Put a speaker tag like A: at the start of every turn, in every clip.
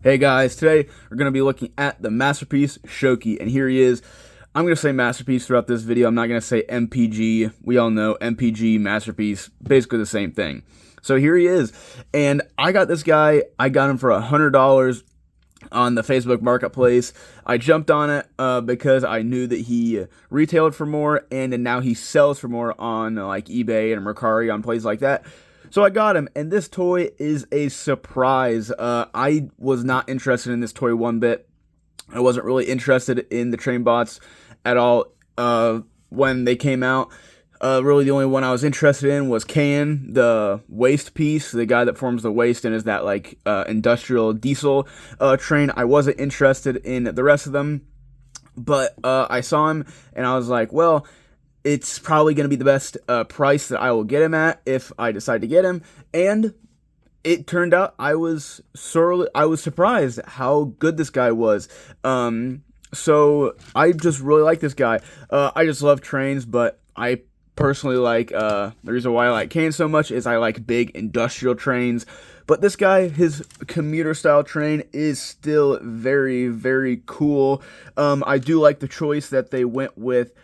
A: Hey guys, today we're going to be looking at the Masterpiece Shouki, and here he is. I'm going to say Masterpiece throughout this video. I'm not going to say MPG. We all know MPG, Masterpiece, basically the same thing. So here he is, and I got this guy. I got him for $100 on the Facebook Marketplace. I jumped on it because I knew that he retailed for more, and now he sells for more on like eBay and Mercari, on places like that. So I got him, and this toy is a surprise. I was not interested in this toy one bit. I wasn't really interested in the train bots at all when they came out. Really, the only one I was interested in was Can, the waste piece, the guy that forms the waste and is that like industrial diesel train. I wasn't interested in the rest of them, but I saw him, and I was like, well, it's probably going to be the best price that I will get him at if I decide to get him. And it turned out I was surprised how good this guy was. So I just really like this guy. I just love trains, but I personally like, the reason why I like Kane so much is I like big industrial trains. But this guy, his commuter style train is still very, very cool. I do like the choice that they went with,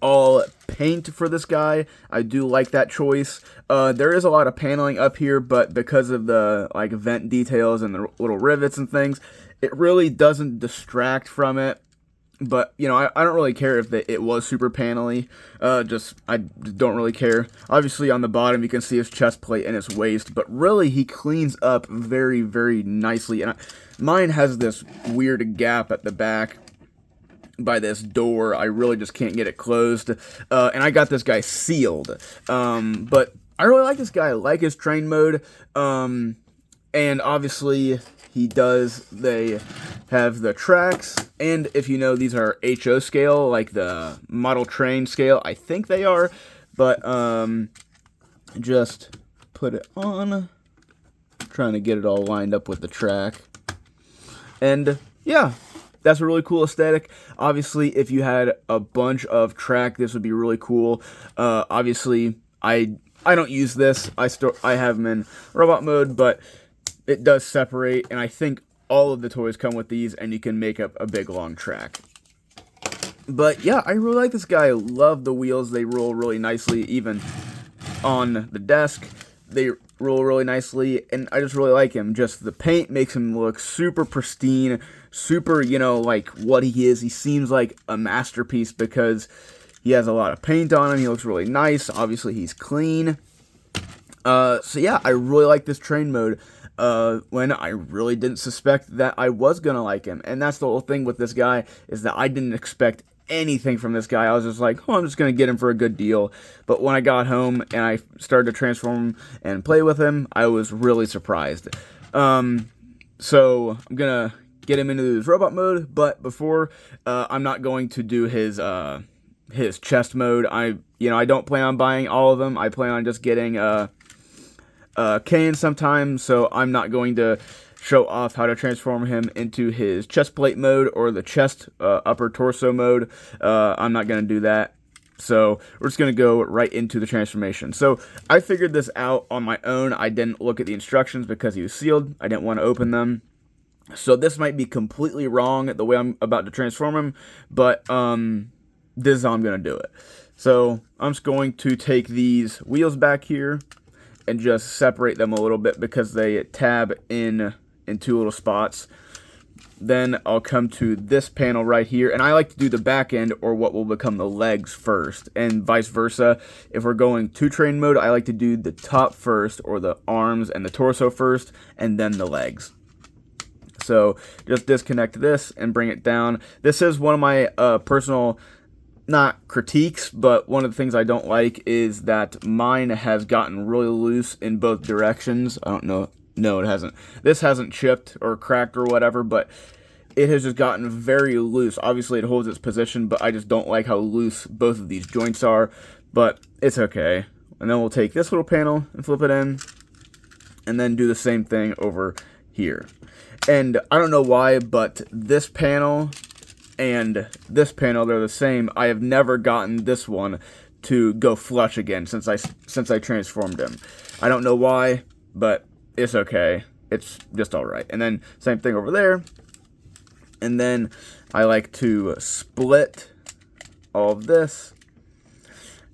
A: all paint for this guy. I do like that choice. There is a lot of paneling up here, but because of the like vent details and the little rivets and things, it really doesn't distract from it. But you know, I don't really care if it was super panely. I just don't really care. Obviously, on the bottom you can see his chest plate and his waist, but really he cleans up very, very nicely. And mine has this weird gap at the back by this door. I really just can't get it closed, and I got this guy sealed, but I really like this guy. I like his train mode, and obviously they have the tracks, and if you know, these are HO scale, like the model train scale. I think they are, but just put it on. I'm trying to get it all lined up with the track, and yeah, that's a really cool aesthetic. Obviously, if you had a bunch of track, this would be really cool. Obviously, I don't use this. I have them in robot mode, but it does separate, and I think all of the toys come with these, and you can make up a big long track. But yeah, I really like this guy. I love the wheels. They roll really nicely, even on the desk. They roll really nicely, and I just really like him. Just the paint makes him look super pristine, super, you know, like what he is. He seems like a masterpiece because he has a lot of paint on him. He looks really nice. Obviously, he's clean. So yeah, I really like this train mode when I really didn't suspect that I was going to like him. And that's the whole thing with this guy, is that I didn't expect anything from this guy. I was just like, oh, I'm just going to get him for a good deal. But when I got home and I started to transform him and play with him, I was really surprised. So I'm going to get him into his robot mode, but before, I'm not going to do his chest mode. I don't plan on buying all of them. I plan on just getting Kane sometime, so I'm not going to show off how to transform him into his chest plate mode or the chest upper torso mode. I'm not going to do that. So we're just going to go right into the transformation. So I figured this out on my own. I didn't look at the instructions because he was sealed. I didn't want to open them. So this might be completely wrong the way I'm about to transform him, but this is how I'm going to do it. So I'm just going to take these wheels back here and just separate them a little bit because they tab in two little spots. Then I'll come to this panel right here, and I like to do the back end, or what will become the legs, first, and vice versa. If we're going to train mode, I like to do the top first, or the arms and the torso first, and then the legs. So just disconnect this and bring it down. This is one of my personal, not critiques, but one of the things I don't like is that mine has gotten really loose in both directions. I don't know. No, it hasn't. This hasn't chipped or cracked or whatever, but it has just gotten very loose. Obviously, it holds its position, but I just don't like how loose both of these joints are, but it's okay. And then we'll take this little panel and flip it in, and then do the same thing over here. And I don't know why, but this panel and this panel, they're the same. I have never gotten this one to go flush again since I transformed him. I don't know why, but it's okay. it's just all right. And then same thing over there. And then I like to split all of this.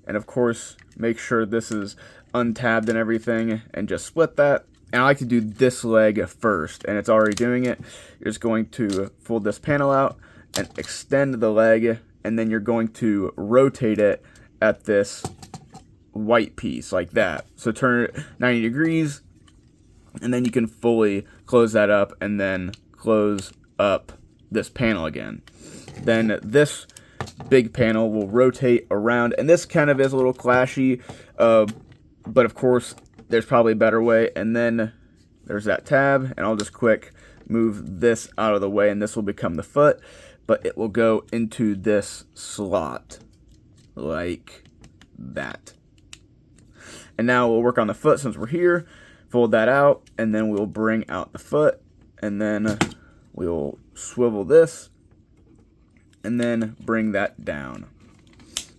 A: And of course, make sure this is untabbed and everything, and just split that. And I like to do this leg first, and it's already doing it. You're just going to fold this panel out and extend the leg, and then you're going to rotate it at this white piece like that. So turn it 90 degrees, and then you can fully close that up and then close up this panel again. Then this big panel will rotate around, and this kind of is a little clashy, but of course there's probably a better way. And then there's that tab, and I'll just quick move this out of the way, and this will become the foot, but it will go into this slot like that. And now we'll work on the foot since we're here. Fold that out, and then we'll bring out the foot, and then we'll swivel this, and then bring that down,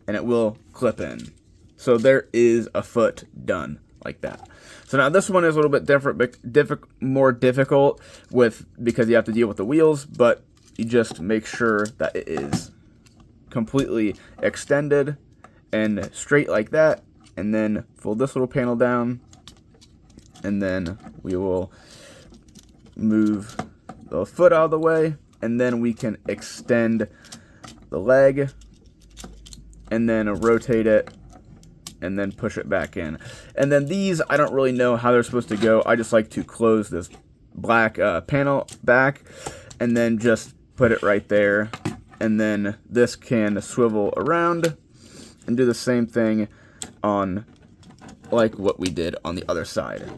A: and it will clip in. So there is a foot done like that. So now this one is a little bit different, but more difficult because you have to deal with the wheels, but you just make sure that it is completely extended and straight like that, and then fold this little panel down, and then we will move the foot out of the way, and then we can extend the leg, and then rotate it, and then push it back in. And then these, I don't really know how they're supposed to go. I just like to close this black panel back, and then just put it right there, and then this can swivel around, and do the same thing on like what we did on the other side.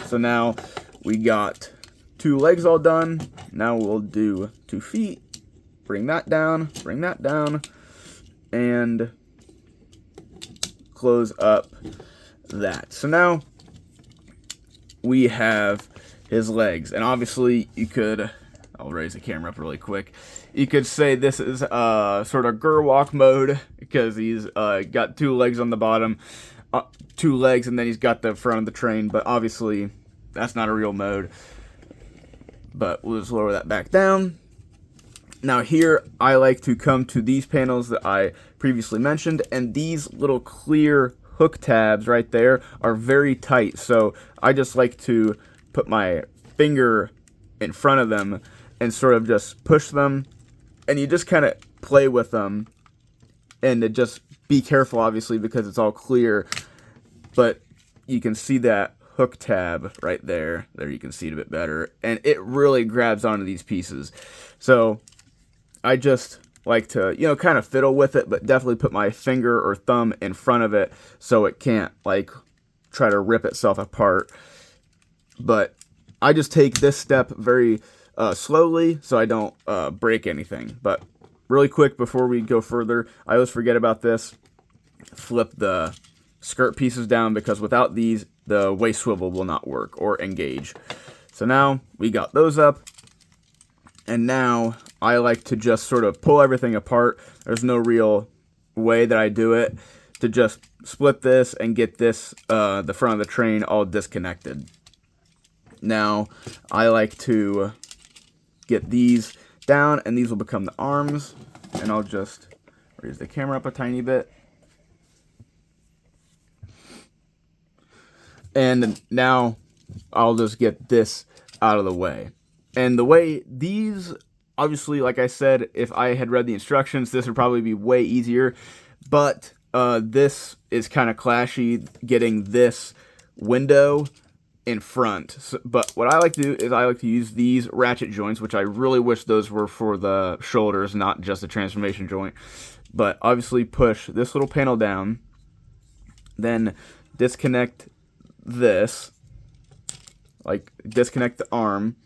A: So now we got 2 legs all done. Now we'll do 2 feet. Bring that down, and close up that. So now we have his legs, and obviously you could, I'll raise the camera up really quick. You could say this is sort of Gerwalk mode, because he's got 2 legs on the bottom, 2 legs, and then he's got the front of the train, but obviously that's not a real mode. But we'll just lower that back down. Now here, I like to come to these panels that I previously mentioned, and these little clear hook tabs right there are very tight. So I just like to put my finger in front of them and sort of just push them, and you just kind of play with them, and just be careful, obviously, because it's all clear, but you can see that hook tab right there. There, you can see it a bit better, and it really grabs onto these pieces. So I just like to, you know, kind of fiddle with it, but definitely put my finger or thumb in front of it so it can't like try to rip itself apart. But I just take this step very slowly so I don't break anything. But really quick before we go further, I always forget about this. Flip the skirt pieces down, because without these, the waist swivel will not work or engage. So now we got those up, and now I like to just sort of pull everything apart. There's no real way that I do it, to just split this and get this, the front of the train all disconnected. Now I like to get these down, and these will become the arms, and I'll just raise the camera up a tiny bit. And now I'll just get this out of the way. And the way these, obviously, like I said, if I had read the instructions, this would probably be way easier. But this is kind of clashy, getting this window in front. So, but what I like to do is I like to use these ratchet joints, which I really wish those were for the shoulders, not just a transformation joint. But obviously push this little panel down, then disconnect this, like disconnect the arm,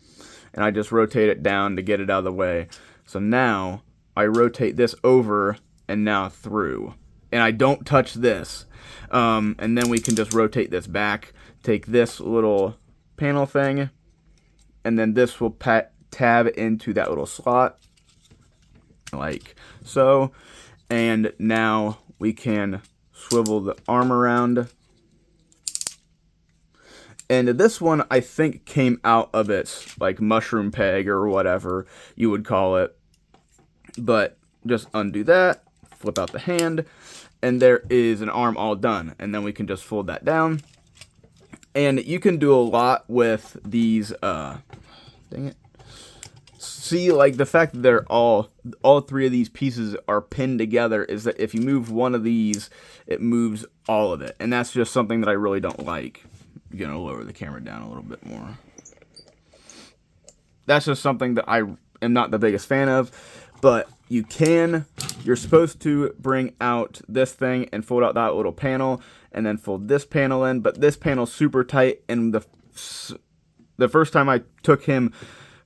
A: and I just rotate it down to get it out of the way. So now I rotate this over and now through, and I don't touch this. And then we can just rotate this back, take this little panel thing, and then this will tab into that little slot like so. And now we can swivel the arm around, And this one, I think, came out of its, like, mushroom peg or whatever you would call it. But just undo that, flip out the hand, and there is an arm all done. And then we can just fold that down. And you can do a lot with these, dang it. See, like, the fact that they're all three of these pieces are pinned together is that if you move one of these, it moves all of it. And that's just something that I really don't like. I'm going to lower the camera down a little bit more. That's just something that I am not the biggest fan of. But you're supposed to bring out this thing and fold out that little panel. And then fold this panel in. But this panel's super tight. And the first time I took him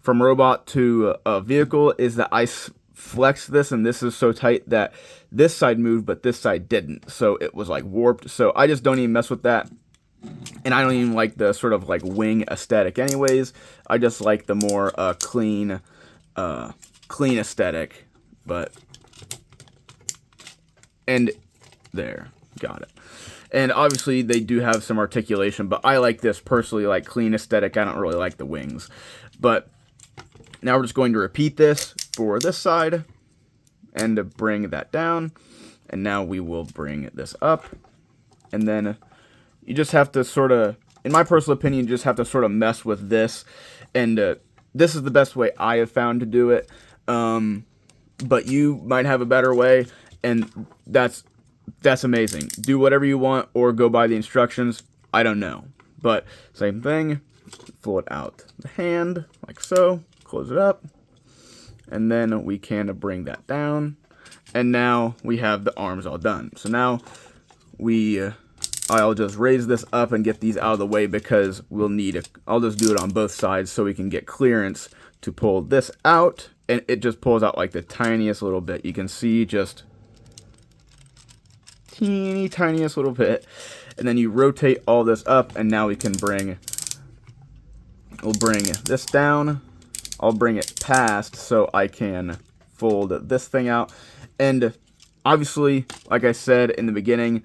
A: from robot to a vehicle is that I flexed this, and this is so tight that this side moved, but this side didn't. So it was like warped. So I just don't even mess with that. And I don't even like the sort of like wing aesthetic anyways. I just like the more clean aesthetic. And there, got it. And obviously they do have some articulation, but I like this personally, like clean aesthetic. I don't really like the wings. But now we're just going to repeat this for this side and to bring that down. And now we will bring this up. And then you just have to sort of, in my personal opinion, you just have to sort of mess with this. And this is the best way I have found to do it. But you might have a better way, and that's amazing. Do whatever you want or go by the instructions. I don't know. But same thing. Fold out the hand like so. Close it up. And then we can bring that down. And now we have the arms all done. So now I'll just raise this up and get these out of the way because I'll just do it on both sides so we can get clearance to pull this out. And it just pulls out like the tiniest little bit. You can see just tiniest little bit. And then you rotate all this up, and now we can we'll bring this down. I'll bring it past so I can fold this thing out. And obviously, like I said in the beginning,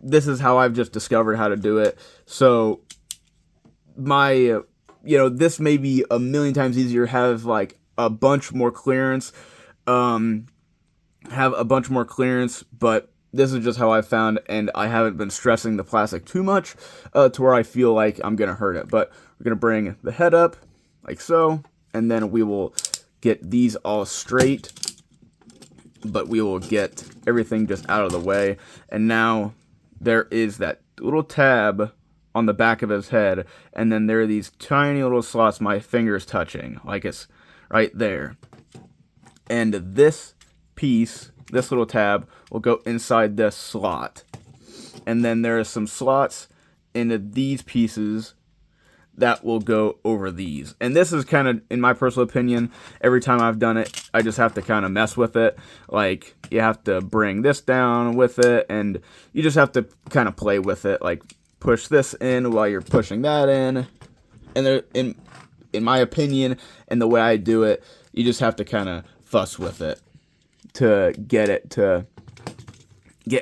A: this is how I've just discovered how to do it. So this may be a million times easier, have like a bunch more clearance, but this is just how I found, and I haven't been stressing the plastic too much to where I feel like I'm going to hurt it. But we're going to bring the head up like so, and then we will get these all straight, but we will get everything just out of the way. And now there is that little tab on the back of his head, and then there are these tiny little slots my fingers touching, like it's right there. And this piece, this little tab, will go inside this slot. And then there are some slots into these pieces that will go over these. And this is kind of, in my personal opinion, every time I've done it, I just have to kind of mess with it. Like, you have to bring this down with it, and you just have to kind of play with it. Like, push this in while you're pushing that in. And there, in my opinion, and the way I do it, you just have to kind of fuss with it to get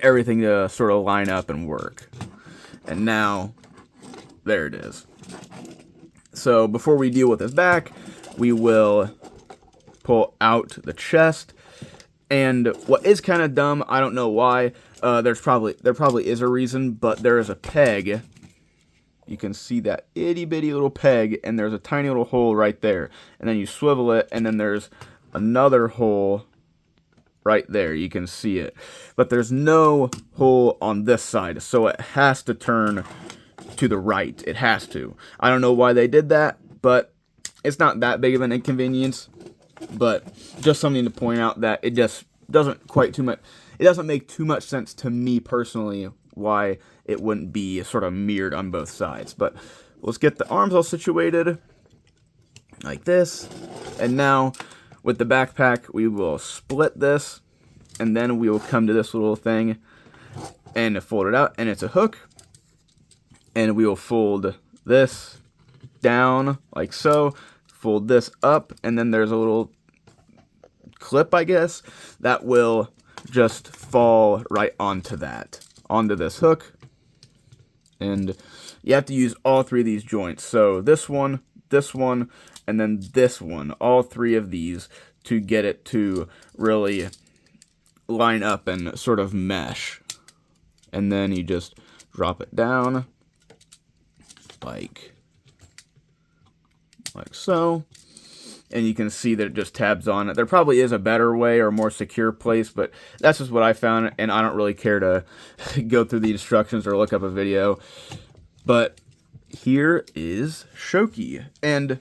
A: everything to sort of line up and work. And now, there it is. So before we deal with his back, we will pull out the chest. And what is kind of dumb, I don't know why, there probably is a reason, but there is a peg. You can see that itty bitty little peg, and there's a tiny little hole right there. And then you swivel it, and then there's another hole right there. You can see it. But there's no hole on this side, so it has to turn to the right. It has to. I don't know why they did that, but it's not that big of an inconvenience. But just something to point out that it just doesn't make too much sense to me personally why it wouldn't be sort of mirrored on both sides. But let's get the arms all situated like this. And now with the backpack, we will split this, and then we will come to this little thing and fold it out, and it's a hook. And we will fold this down like so, fold this up, and then there's a little clip, I guess, that will just fall right onto this hook. And you have to use all three of these joints. So this one, and then this one, all three of these to get it to really line up and sort of mesh. And then you just drop it down like so. And you can see that it just tabs on it. There probably is a better way or a more secure place, but that's just what I found, and I don't really care to go through the instructions or look up a video. But here is Shouki, and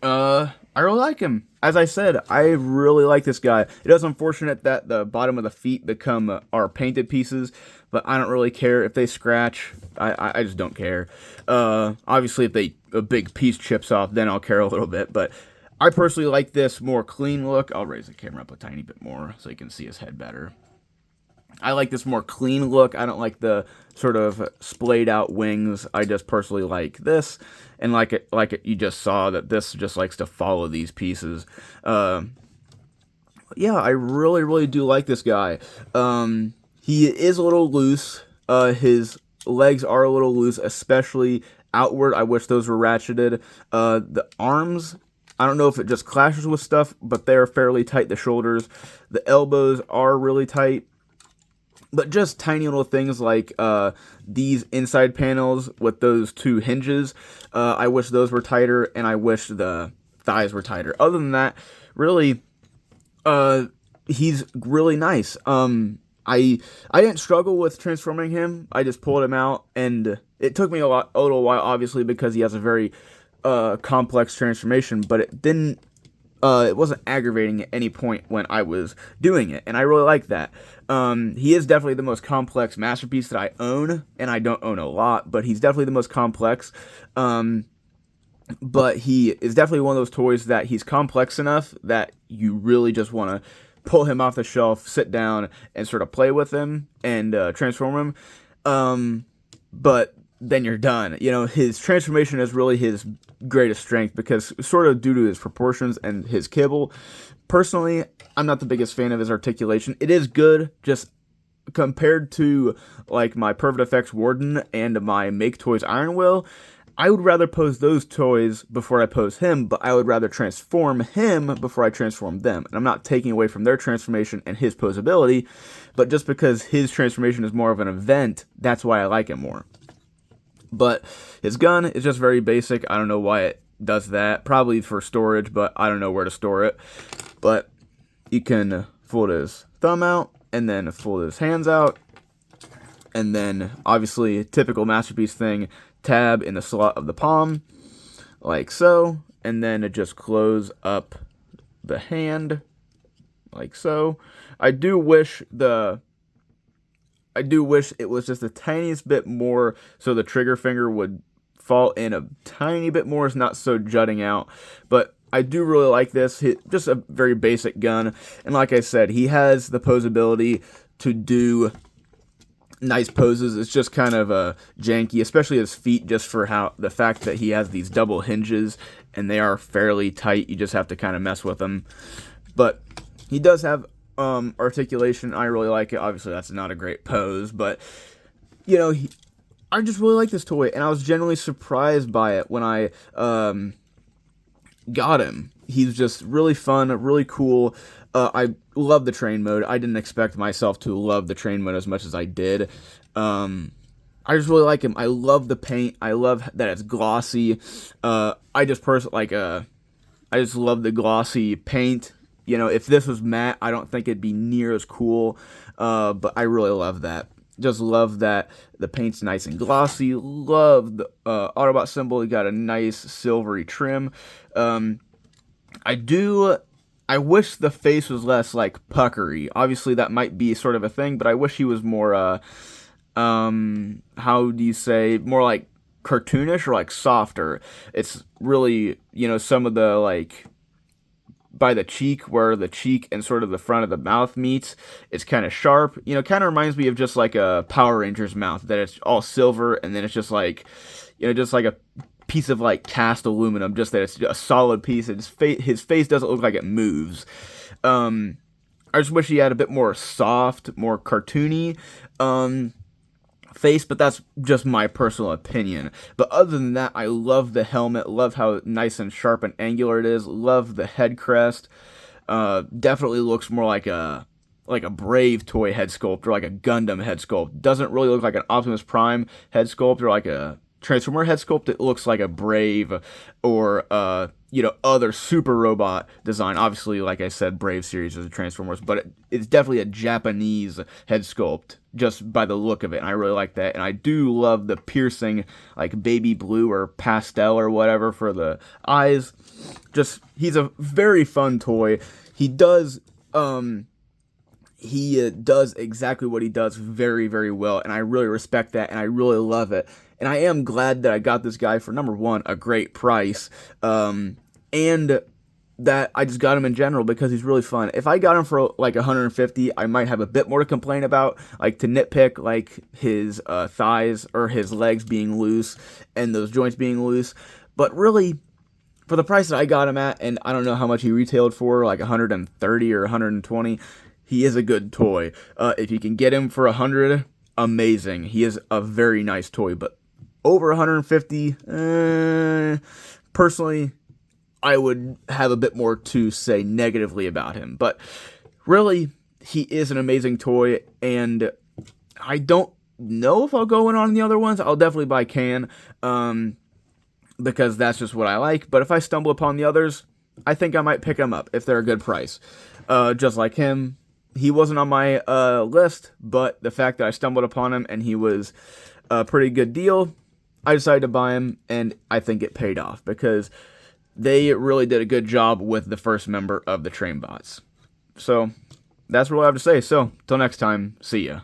A: I really like him. As I said, I really like this guy. It is unfortunate that the bottom of the feet become are painted pieces, but I don't really care if they scratch. I just don't care. Obviously, if a big piece chips off, then I'll care a little bit. But I personally like this more clean look. I'll raise the camera up a tiny bit more so you can see his head better. I like this more clean look. I don't like the sort of splayed out wings. I just personally like this, and you just saw that this just likes to follow these pieces. Yeah, I really do like this guy. He is a little loose. His legs are a little loose, especially outward. I wish those were ratcheted. The arms, I don't know if it just clashes with stuff, but they're fairly tight. The shoulders, the elbows are really tight. But just tiny little things like these inside panels with those two hinges, I wish those were tighter, and I wish the thighs were tighter. Other than that, really, he's really nice. I didn't struggle with transforming him. I just pulled him out, and it took me a little while, obviously, because he has a very complex transformation, but it wasn't aggravating at any point when I was doing it, and I really like that. He is definitely the most complex masterpiece that I own, and I don't own a lot, but he's definitely the most complex. But he is definitely one of those toys that he's complex enough that you really just want to pull him off the shelf, sit down, and sort of play with him and transform him. But then you're done. You know, his transformation is really his greatest strength because sort of due to his proportions and his kibble. Personally, I'm not the biggest fan of his articulation. It is good, just compared to like my Perfect Effects Warden and my Make Toys Iron Will. I would rather pose those toys before I pose him, but I would rather transform him before I transform them. And I'm not taking away from their transformation and his posability, but just because his transformation is more of an event, that's why I like it more. But his gun is just very basic. I don't know why it does that. Probably for storage, but I don't know where to store it. But you can fold his thumb out, and then fold his hands out. And then, obviously, typical masterpiece thing, tab in the slot of the palm, like so. And then it just close up the hand, like so. I do wish it was just the tiniest bit more so the trigger finger would fall in a tiny bit more. It's not so jutting out. But I do really like this. Just a very basic gun. And like I said, he has the posability to do nice poses. It's just kind of janky, especially his feet, just for the fact that he has these double hinges and they are fairly tight. You just have to kind of mess with them. But he does have articulation. I really like it. Obviously, that's not a great pose, but you know, I just really like this toy, and I was genuinely surprised by it when I got him. He's just really fun, really cool. I love the train mode. I didn't expect myself to love the train mode as much as I did. I just really like him. I love the paint. I love that it's glossy. I just love the glossy paint. You know, if this was matte, I don't think it'd be near as cool, but I really love that. Just love that the paint's nice and glossy. Love the Autobot symbol. You got a nice silvery trim. I wish the face was less, like, puckery. Obviously, that might be sort of a thing, but I wish he was more, how do you say, more, like, cartoonish or, like, softer. It's really, you know, some of the, like, by the cheek, where the cheek and sort of the front of the mouth meets, it's kind of sharp. You know, kind of reminds me of just like a Power Ranger's mouth, that it's all silver, and then it's just like, you know, just like a piece of like cast aluminum, just that it's a solid piece. And his face doesn't look like it moves. I just wish he had a bit more soft, more cartoony. face, but that's just my personal opinion. But other than that, I love the helmet, love how nice and sharp and angular it is, love the head crest. Definitely looks more like a Brave toy head sculpt or like a Gundam head sculpt. Doesn't really look like an Optimus Prime head sculpt or like a Transformer head sculpt. It looks like a Brave or other super robot design. Obviously, like I said, Brave series is a Transformers, but it's definitely a Japanese head sculpt just by the look of it. And I really like that. And I do love the piercing like baby blue or pastel or whatever for the eyes. Just he's a very fun toy. He does exactly what he does very, very well, and I really respect that, and I really love it. And I am glad that I got this guy for, number one, a great price, and that I just got him in general because he's really fun. If I got him for like 150, I might have a bit more to complain about, like to nitpick like his thighs or his legs being loose and those joints being loose. But really, for the price that I got him at, and I don't know how much he retailed for, like 130 or 120, he is a good toy. If you can get him for 100, amazing. He is a very nice toy, but over 150, personally, I would have a bit more to say negatively about him. But really, he is an amazing toy, and I don't know if I'll go in on the other ones. I'll definitely buy Can, because that's just what I like. But if I stumble upon the others, I think I might pick them up if they're a good price. Just like him, he wasn't on my list, but the fact that I stumbled upon him and he was a pretty good deal, I decided to buy him, and I think it paid off because they really did a good job with the first member of the Trainbots. So that's what I have to say. So, till next time, see ya.